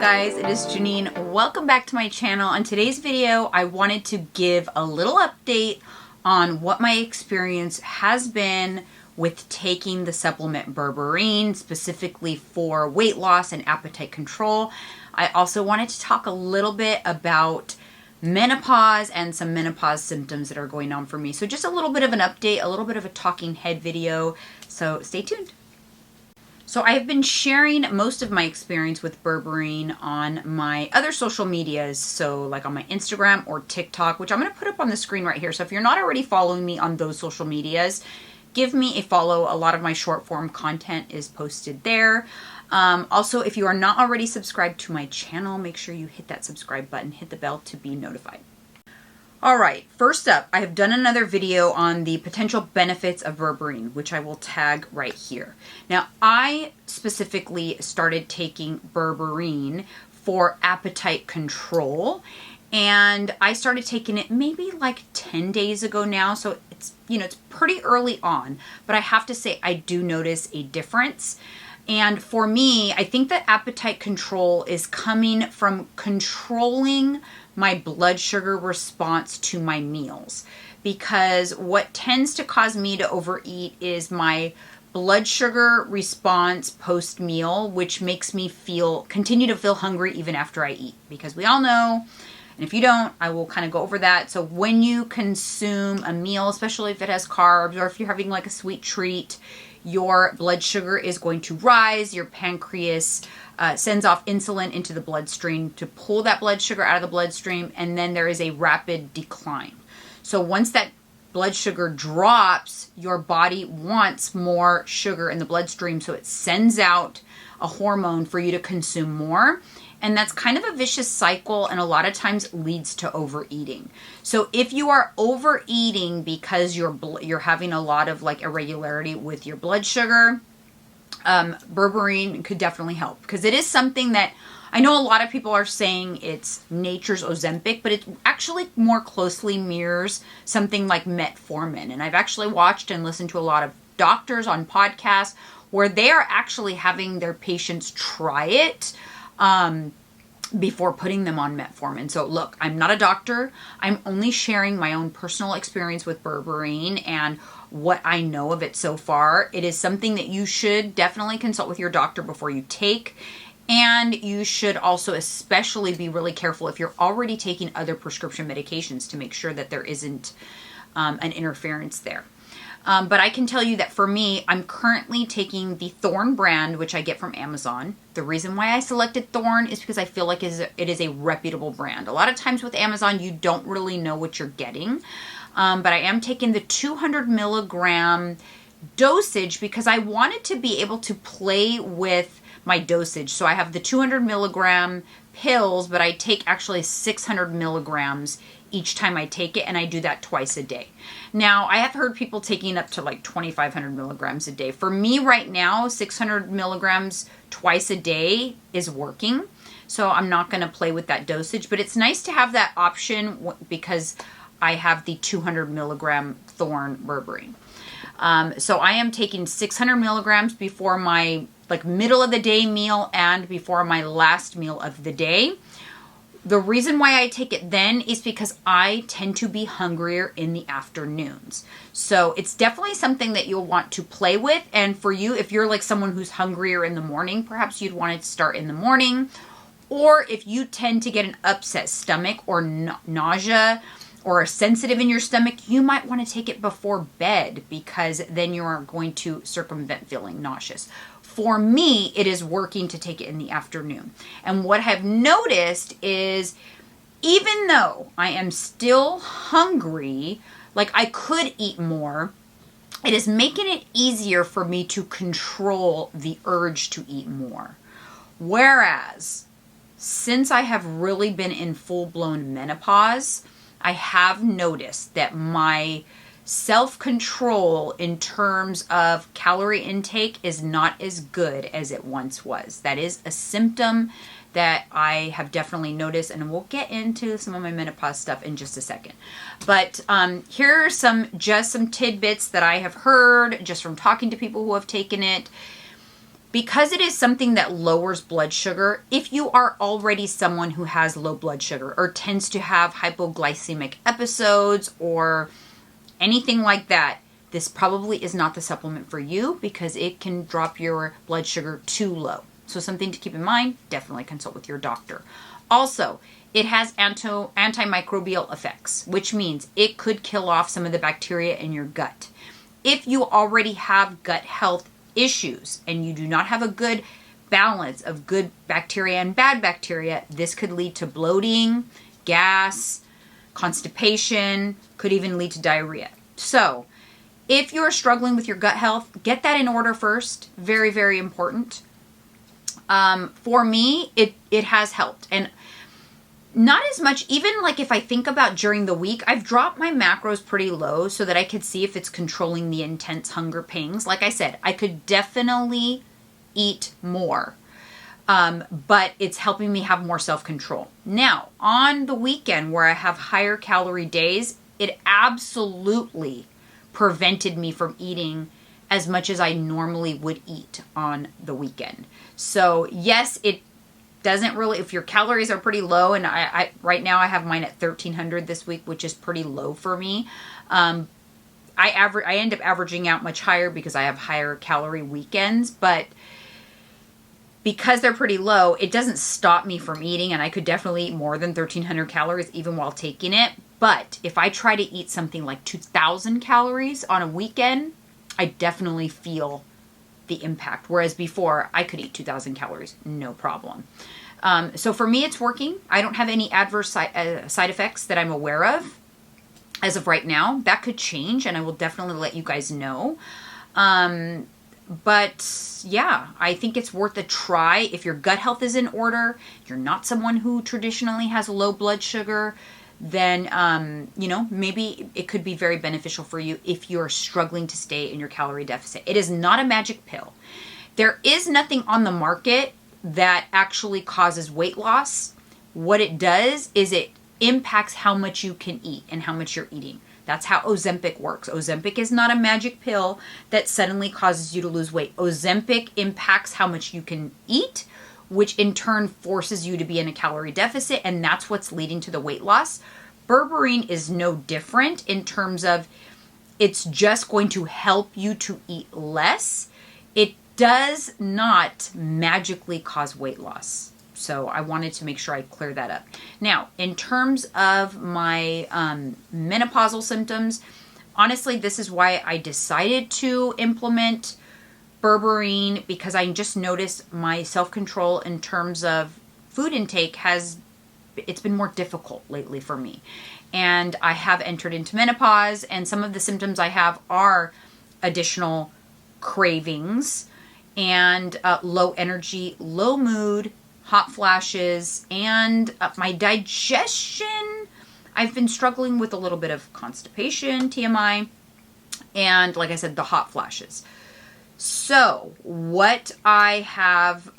guys, it is Jeanine. Welcome back to my channel. On today's video, I wanted to give a little update on what my experience has been with taking the supplement Berberine, specifically for weight loss and appetite control. I also wanted to talk a little bit about menopause and some menopause symptoms that are going on for me. So just a little bit of an update, a little bit of a talking head video. So stay tuned. So I have been sharing most of my experience with Berberine on my other social medias. So like on my Instagram or TikTok, which I'm going to put up on the screen right here. So if you're not already following me on those social medias, give me a follow. A lot of my short form content is posted there. Also, if you are not already subscribed to my channel, make sure you hit that subscribe button, hit the bell to be notified. All right, first up, I have done another video on the potential benefits of Berberine, which I will tag right here. Now, I specifically started taking Berberine for appetite control, and I started taking it maybe like 10 days ago now, so it's pretty early on, but I have to say I do notice a difference. And for me, I think that appetite control is coming from controlling my blood sugar response to my meals, because what tends to cause me to overeat is my blood sugar response post meal, which makes me continue to feel hungry even after I eat, because we all know, and if you don't, I will kind of go over that. So when you consume a meal, especially if it has carbs or if you're having like a sweet treat, your blood sugar is going to rise. Your pancreas sends off insulin into the bloodstream to pull that blood sugar out of the bloodstream, and then there is a rapid decline. So once that blood sugar drops, your body wants more sugar in the bloodstream, so it sends out a hormone for you to consume more. And that's kind of a vicious cycle, and a lot of times leads to overeating. So if you are overeating because you're having a lot of like irregularity with your blood sugar, Berberine could definitely help, because it is something that I know a lot of people are saying it's nature's Ozempic, but it actually more closely mirrors something like metformin. And I've actually watched and listened to a lot of doctors on podcasts where they are actually having their patients try it before putting them on metformin. So look, I'm not a doctor. I'm only sharing my own personal experience with Berberine and what I know of it so far. It is something that you should definitely consult with your doctor before you take. And you should also especially be really careful if you're already taking other prescription medications to make sure that there isn't an interference there. But I can tell you that for me, I'm currently taking the Thorne brand, which I get from Amazon. The reason why I selected Thorne is because I feel like it is a reputable brand. A lot of times with Amazon, you don't really know what you're getting. But I am taking the 200 milligram dosage because I wanted to be able to play with my dosage. So I have the 200 milligram pills, but I take actually 600 milligrams each time I take it, and I do that twice a day. Now, I have heard people taking up to like 2,500 milligrams a day. For me right now, 600 milligrams twice a day is working, so I'm not going to play with that dosage, but it's nice to have that option because I have the 200 milligram Thorne Berberine. So I am taking 600 milligrams before my middle of the day meal and before my last meal of the day. The reason why I take it then is because I tend to be hungrier in the afternoons. So it's definitely something that you'll want to play with. And for you, if you're like someone who's hungrier in the morning, perhaps you'd want it to start in the morning. Or if you tend to get an upset stomach or nausea or are sensitive in your stomach, you might want to take it before bed, because then you are going to circumvent feeling nauseous. For me, it is working to take it in the afternoon. And what I've noticed is, even though I am still hungry, like I could eat more, it is making it easier for me to control the urge to eat more. Whereas, since I have really been in full-blown menopause, I have noticed that my self-control in terms of calorie intake is not as good as it once was. That is a symptom that I have definitely noticed, and we'll get into some of my menopause stuff in just a second. But here are some tidbits that I have heard just from talking to people who have taken it. because it is something that lowers blood sugar, if you are already someone who has low blood sugar or tends to have hypoglycemic episodes or anything like that, this probably is not the supplement for you because it can drop your blood sugar too low. So something to keep in mind, definitely consult with your doctor. Also, it has antimicrobial effects, which means it could kill off some of the bacteria in your gut. If you already have gut health issues and you do not have a good balance of good bacteria and bad bacteria, this could lead to bloating, gas, constipation, could even lead to diarrhea. So if you're struggling with your gut health, get that in order first. Very, very important. For me, it has helped. And not as much, even like if I think about during the week, I've dropped my macros pretty low so that I could see if it's controlling the intense hunger pangs. Like I said, I could definitely eat more, but it's helping me have more self-control. Now, on the weekend where I have higher calorie days, it absolutely prevented me from eating as much as I normally would eat on the weekend. So yes, it doesn't really, if your calories are pretty low, and I right now I have mine at 1,300 this week, which is pretty low for me. I end up averaging out much higher because I have higher calorie weekends, but because they're pretty low, it doesn't stop me from eating, and I could definitely eat more than 1,300 calories even while taking it. But if I try to eat something like 2,000 calories on a weekend, I definitely feel the impact. Whereas before, I could eat 2,000 calories, no problem. So for me, it's working. I don't have any adverse side effects that I'm aware of as of right now. That could change, and I will definitely let you guys know. But yeah, I think it's worth a try. If your gut health is in order, you're not someone who traditionally has low blood sugar, then, maybe it could be very beneficial for you if you're struggling to stay in your calorie deficit. It is not a magic pill. There is nothing on the market that actually causes weight loss. What it does is it impacts how much you can eat and how much you're eating. That's how Ozempic works. Ozempic is not a magic pill that suddenly causes you to lose weight. Ozempic impacts how much you can eat, which in turn forces you to be in a calorie deficit, and that's what's leading to the weight loss. Berberine is no different in terms of it's just going to help you to eat less. It does not magically cause weight loss. So I wanted to make sure I clear that up. Now, in terms of my menopausal symptoms, honestly, this is why I decided to implement Berberine, because I just noticed my self-control in terms of food intake it's been more difficult lately for me. And I have entered into menopause, and some of the symptoms I have are additional cravings and low energy, low mood, hot flashes, and my digestion. I've been struggling with a little bit of constipation, TMI, and like I said, the hot flashes. So what I have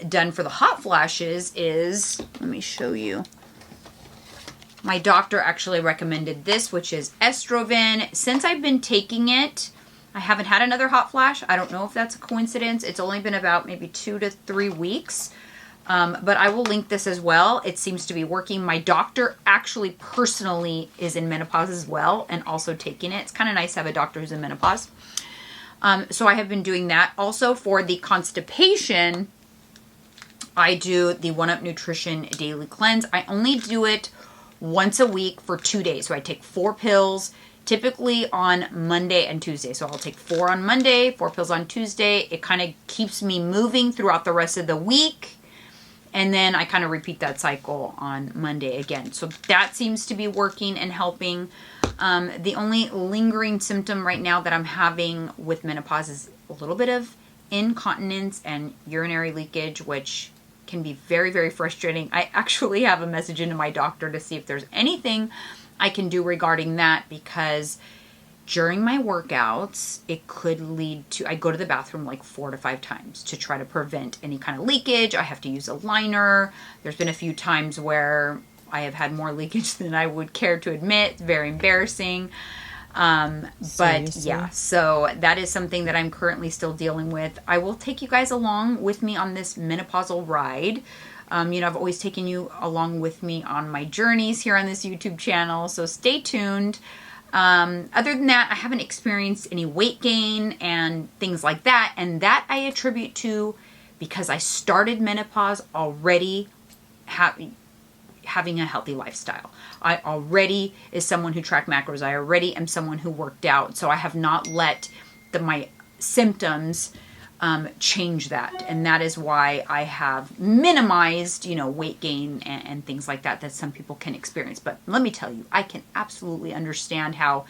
done for the hot flashes is, let me show you. My doctor actually recommended this, which is Estroven. Since I've been taking it, I haven't had another hot flash. I don't know if that's a coincidence. It's only been about maybe 2 to 3 weeks. But I will link this as well. It seems to be working. My doctor actually personally is in menopause as well and also taking it. It's kind of nice to have a doctor who's in menopause. So I have been doing that. Also for the constipation, I do the 1UP Nutrition Daily Cleanse. I only do it once a week for 2 days. So I take 4 pills, typically on Monday and Tuesday. So I'll take 4 on Monday, 4 pills on Tuesday. It kind of keeps me moving throughout the rest of the week. And then I kind of repeat that cycle on Monday again. So that seems to be working and helping. The only lingering symptom right now that I'm having with menopause is a little bit of incontinence and urinary leakage, which can be very, very frustrating. I actually have a message into my doctor to see if there's anything I can do regarding that, because during my workouts, it could lead to, I go to the bathroom like 4 to 5 times to try to prevent any kind of leakage. I have to use a liner. There's been a few times where I have had more leakage than I would care to admit. It's very embarrassing. But yeah, so that is something that I'm currently still dealing with. I will take you guys along with me on this menopausal ride. I've always taken you along with me on my journeys here on this YouTube channel, so stay tuned. Other than that, I haven't experienced any weight gain and things like that, and that I attribute to because I started menopause already having a healthy lifestyle. I already is someone who tracked macros. I already am someone who worked out, so I have not let my symptoms change that, and that is why I have minimized, weight gain and things like that some people can experience. But let me tell you, I can absolutely understand how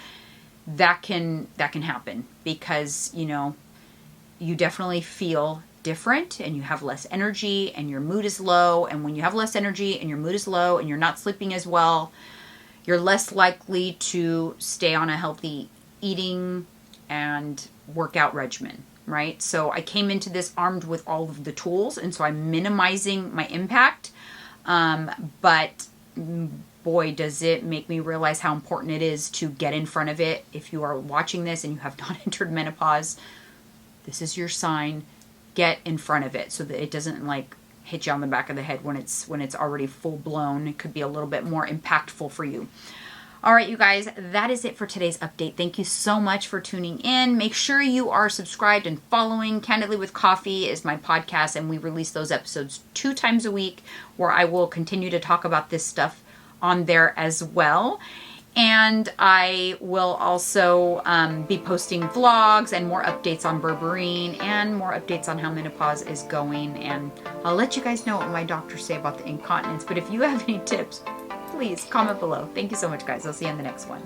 that can happen, because you definitely feel different and you have less energy and your mood is low. And when you have less energy and your mood is low and you're not sleeping as well, you're less likely to stay on a healthy eating and workout regimen, right? So I came into this armed with all of the tools, and so I'm minimizing my impact. But boy, does it make me realize how important it is to get in front of it. If you are watching this and you have not entered menopause, this is your sign. Get in front of it so that it doesn't hit you on the back of the head when it's already full blown. It could be a little bit more impactful for you. All right, you guys, that is it for today's update. Thank you so much for tuning in. Make sure you are subscribed and following. Candidly with Coffee is my podcast, and we release those episodes 2 times a week, where I will continue to talk about this stuff on there as well. And I will also be posting vlogs and more updates on Berberine and more updates on how menopause is going. And I'll let you guys know what my doctors say about the incontinence. But if you have any tips, please comment below. Thank you so much, guys. I'll see you in the next one.